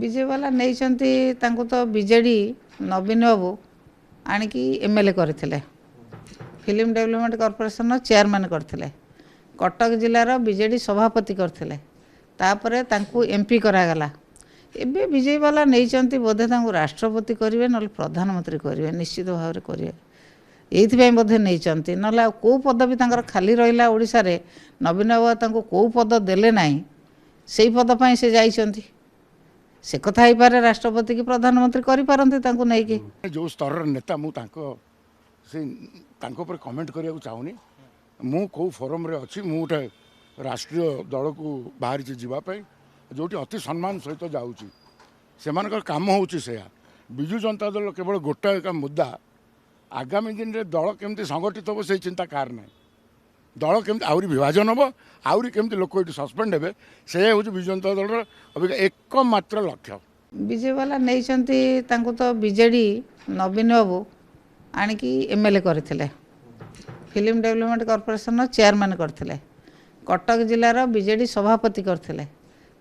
विजय वाला नहीं तो बीजेडी नवीन बाबू आणिकी एमएलए करथिले फिल्म डेवलपमेंट कॉर्पोरेशन चेयरमैन करथिले कटक जिलार बीजेडी सभापति करथिले तापरे तांकू एमपी करागला एबे विजय वाला नहीं बोधे तांकू राष्ट्रपति करेंगे ना प्रधानमंत्री करेंगे निश्चित भाव में करेंगे ये बोधे नहीं ना कौ पद भी खाली रहा ओडिशा रे नवीन बाबू तांकू कौ पद देले नहीं से पद पर से जाइछंती से कथा ही पारे राष्ट्रपति की प्रधानमंत्री करि पारंती तांकू नहीं कि जो स्तर नेता मु तांको से तांको पर कमेंट करिया चाहूनी मु को फोरम रे अछि मु उठे राष्ट्रीय दल को बाहर जावाई जोटी अति सम्मान सहित जाऊँगी से काम होया विजु जनता दल केवल गोटाए का मुद्दा आगामी दिन में दल केमती संगठित हम से चिंता कार ना दल केमती आहरी विभाजन हम आहरी केमती लोक ये सस्पेंड हे से हूँ विजु जनता दल अभिज्ञ एकमात्र लक्ष्य विजय वाला नहीं तो बीजेडी नवीन बाबू आणिकी एमएलए करथिले फिल्म डेवलपमेंट कॉर्पोरेशन चेयरमैन करथिले कटक जिलार बीजेडी सभापति करथिले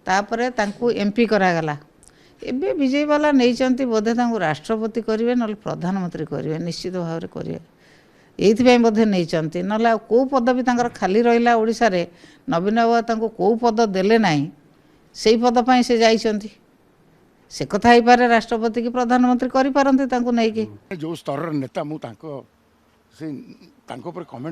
तापरे तांकू एमपी करागला एबे विजय वाला नहीं बोधे तांकू राष्ट्रपति करेंगे ना प्रधानमंत्री करेंगे निश्चित भाव में करेंगे ये बोधे नहीं ना कौ पद भी खाली रहा ओडिशा रे नवीन बाबू तांकू कौ पद देले नहीं से पद पर से जाइछंती से कथा ही पारे राष्ट्रपति की प्रधानमंत्री करि पारंती तांकू नहीं कि जो स्तर नेता मु तांको से तांको पर कमेंट